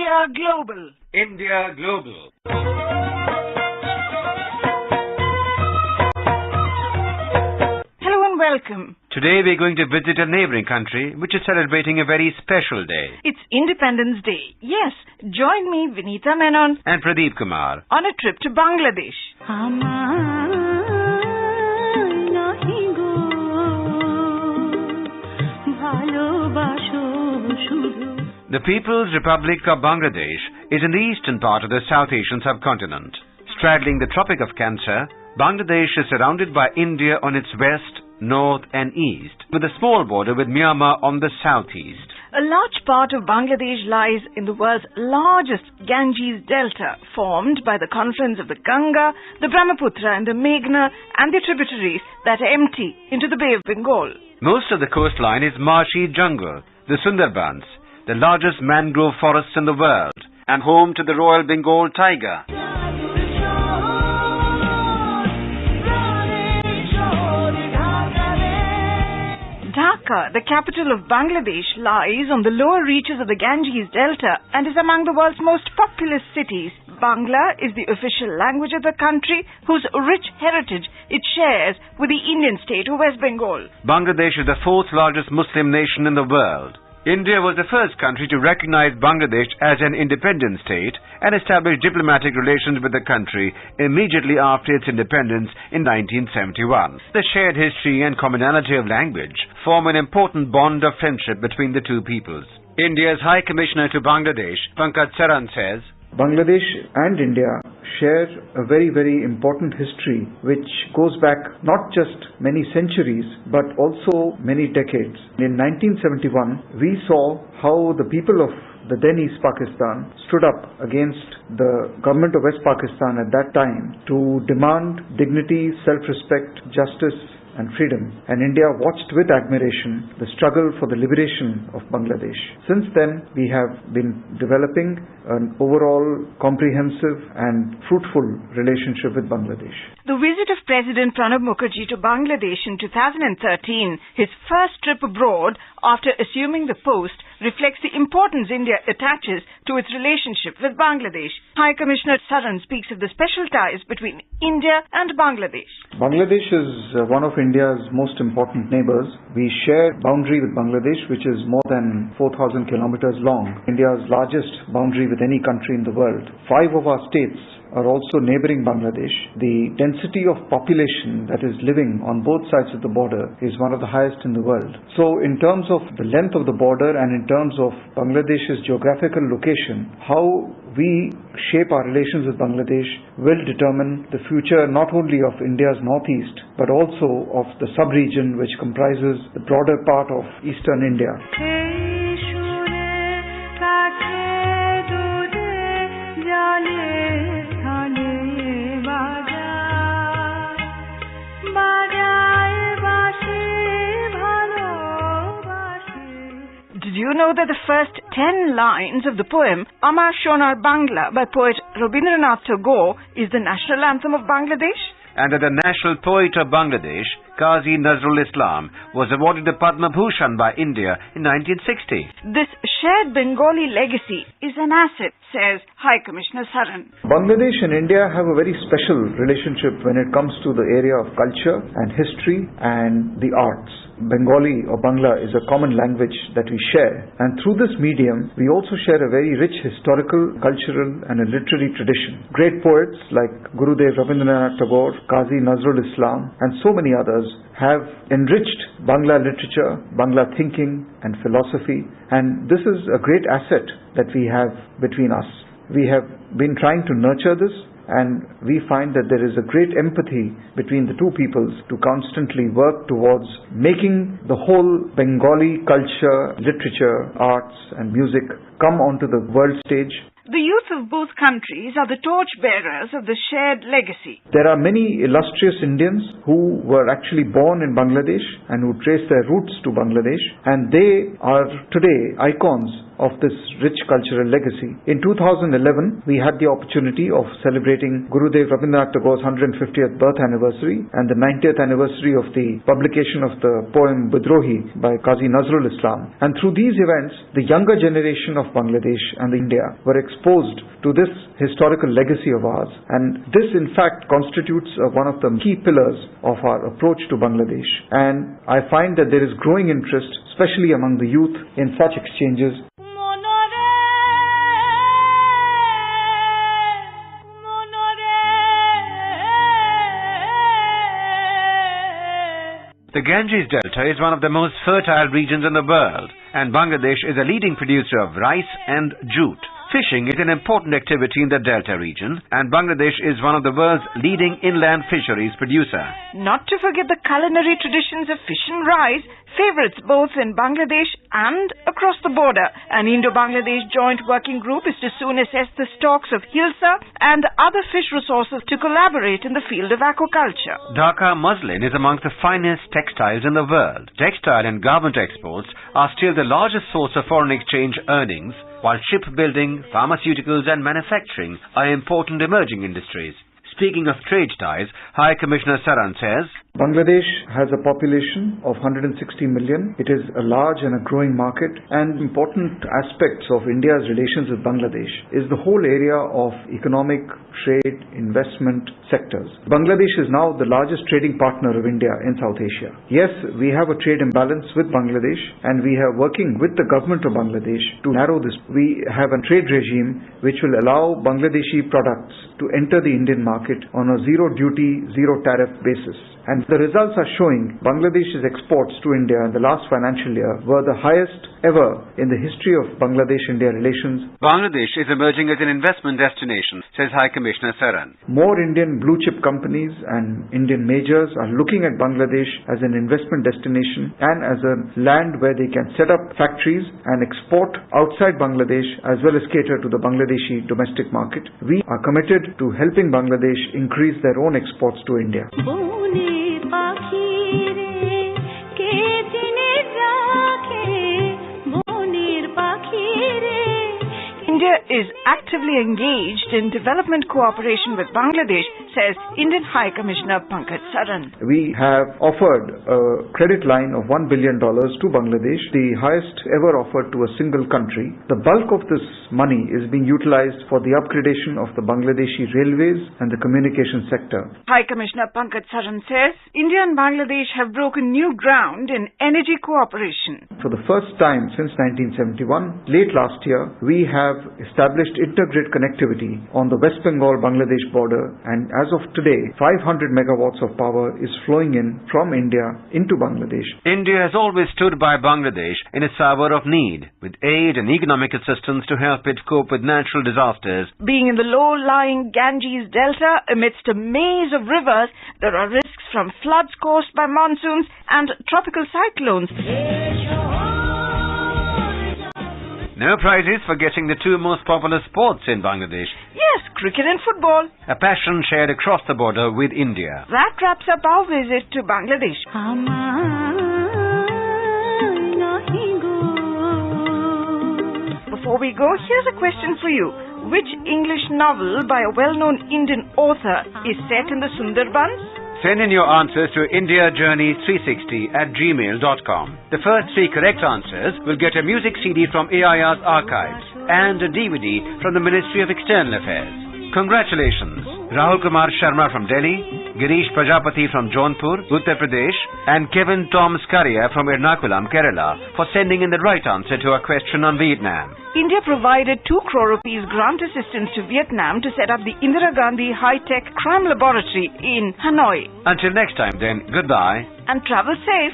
India Global. India Global. Hello and welcome. Today we're going to visit a neighbouring country which is celebrating a very special day. It's Independence Day. Yes, join me, Vinita Menon, And Pradeep Kumar. on a trip to Bangladesh. The People's Republic of Bangladesh is in the eastern part of the South Asian subcontinent. Straddling the Tropic of Cancer, Bangladesh is surrounded by India on its west, north and east, with a small border with Myanmar on the southeast. A large part of Bangladesh lies in the world's largest Ganges Delta, formed by the confluence of the Ganga, the Brahmaputra and the Meghna and their tributaries that empty into the Bay of Bengal. Most of the coastline is marshy jungle, the Sundarbans, the largest mangrove forests in the world, and home to the Royal Bengal tiger. Dhaka, the capital of Bangladesh, lies on the lower reaches of the Ganges Delta and is among the world's most populous cities. Bangla is the official language of the country, whose rich heritage it shares with the Indian state of West Bengal. Bangladesh is the fourth largest Muslim nation in the world. India was the first country to recognize Bangladesh as an independent state and establish diplomatic relations with the country immediately after its independence in 1971. The shared history and commonality of language form an important bond of friendship between the two peoples. India's High Commissioner to Bangladesh, Pankaj Saran, says, Bangladesh and India share a very, very important history which goes back not just many centuries but also many decades. In 1971, we saw how the people of the then East Pakistan stood up against the government of West Pakistan at that time to demand dignity, self-respect, justice and freedom, and India watched with admiration the struggle for the liberation of Bangladesh. Since then, we have been developing an overall comprehensive and fruitful relationship with Bangladesh. The visit of President Pranab Mukherjee to Bangladesh in 2013, his first trip abroad after assuming the post, reflects the importance India attaches to its relationship with Bangladesh. High Commissioner Saran speaks of the special ties between India and Bangladesh. Bangladesh is one of India's most important neighbors. We share boundary with Bangladesh, which is more than 4,000 kilometers long, India's largest boundary with any country in the world. 5 of our states are also neighboring Bangladesh. The density of population that is living on both sides of the border is one of the highest in the world. So in terms of the length of the border and in terms of Bangladesh's geographical location, how we shape our relations with Bangladesh will determine the future not only of India's northeast but also of the sub-region which comprises the broader part of eastern India. Did you know that the first 10 lines of the poem Amar Shonar Bangla by poet Rabindranath Tagore is the national anthem of Bangladesh? and that the national poet of Bangladesh, Qazi Nazrul Islam, was awarded the Padma Bhushan by India in 1960. This shared Bengali legacy is an asset, says High Commissioner Saran. Bangladesh and India have a very special relationship when it comes to the area of culture and history and the arts. Bengali or Bangla is a common language that we share, and through this medium we also share a very rich historical, cultural and a literary tradition. Great poets like Gurudev Rabindranath Tagore, Qazi Nazrul Islam and so many others have enriched Bangla literature, Bangla thinking and philosophy, and this is a great asset that we have between us. We have been trying to nurture this, and we find that there is a great empathy between the two peoples to constantly work towards making the whole Bengali culture, literature, arts and music come onto the world stage. The youth of both countries are the torchbearers of the shared legacy. There are many illustrious Indians who were actually born in Bangladesh and who trace their roots to Bangladesh, and they are today icons of this rich cultural legacy. In 2011, we had the opportunity of celebrating Gurudev Rabindranath Tagore's 150th birth anniversary and the 90th anniversary of the publication of the poem Bidrohi by Qazi Nazrul Islam. And through these events, the younger generation of Bangladesh and India were exposed to this historical legacy of ours. And this, in fact, constitutes one of the key pillars of our approach to Bangladesh. And I find that there is growing interest, especially among the youth, in such exchanges. The Ganges Delta is one of the most fertile regions in the world, and Bangladesh is a leading producer of rice and jute. Fishing is an important activity in the Delta region, and Bangladesh is one of the world's leading inland fisheries producer. Not to forget the culinary traditions of fish and rice, favorites both in Bangladesh and across the border. An Indo-Bangladesh joint working group is to soon assess the stocks of hilsa and other fish resources to collaborate in the field of aquaculture. Dhaka muslin is amongst the finest textiles in the world. Textile and garment exports are still the largest source of foreign exchange earnings, while shipbuilding, pharmaceuticals and manufacturing are important emerging industries. Speaking of trade ties, High Commissioner Saran says, Bangladesh has a population of 160 million. It is a large and a growing market, and important aspects of India's relations with Bangladesh is the whole area of economic, trade, investment sectors. Bangladesh is now the largest trading partner of India in South Asia. Yes, we have a trade imbalance with Bangladesh, and we are working with the government of Bangladesh to narrow this. We have a trade regime which will allow Bangladeshi products to enter the Indian market on a zero duty, zero tariff basis. And the results are showing Bangladesh's exports to India in the last financial year were the highest ever in the history of Bangladesh-India relations. Bangladesh is emerging as an investment destination, says High Commissioner Saran. More Indian blue-chip companies and Indian majors are looking at Bangladesh as an investment destination and as a land where they can set up factories and export outside Bangladesh as well as cater to the Bangladeshi domestic market. We are committed to helping Bangladesh increase their own exports to India. India is actively engaged in development cooperation with Bangladesh, says Indian High Commissioner Pankaj Saran. We have offered a credit line of $1 billion to Bangladesh, the highest ever offered to a single country. The bulk of this money is being utilized for the upgradation of the Bangladeshi railways and the communication sector. High Commissioner Pankaj Saran says India and Bangladesh have broken new ground in energy cooperation. For the first time since 1971, late last year, we have established intergrid connectivity on the West Bengal-Bangladesh border, and as of today, 500 megawatts of power is flowing in from India into Bangladesh. India has always stood by Bangladesh in its hour of need, with aid and economic assistance to help it cope with natural disasters. Being in the low-lying Ganges Delta amidst a maze of rivers, there are risks from floods caused by monsoons and tropical cyclones. No prizes for guessing the two most popular sports in Bangladesh. Yes, cricket and football. A passion shared across the border with India. That wraps up our visit to Bangladesh. Before we go, here's a question for you. Which English novel by a well-known Indian author is set in the Sundarbans? Send in your answers to indiajourney360@gmail.com. The first 3 correct answers will get a music CD from AIR's archives and a DVD from the Ministry of External Affairs. Congratulations, Rahul Kumar Sharma from Delhi, Girish Prajapati from Jaunpur, Uttar Pradesh, and Kevin Tom Scaria from Ernakulam, Kerala, for sending in the right answer to our question on Vietnam. India provided 2 crore rupees grant assistance to Vietnam to set up the Indira Gandhi High-Tech Crime Laboratory in Hanoi. Until next time then, goodbye. And travel safe.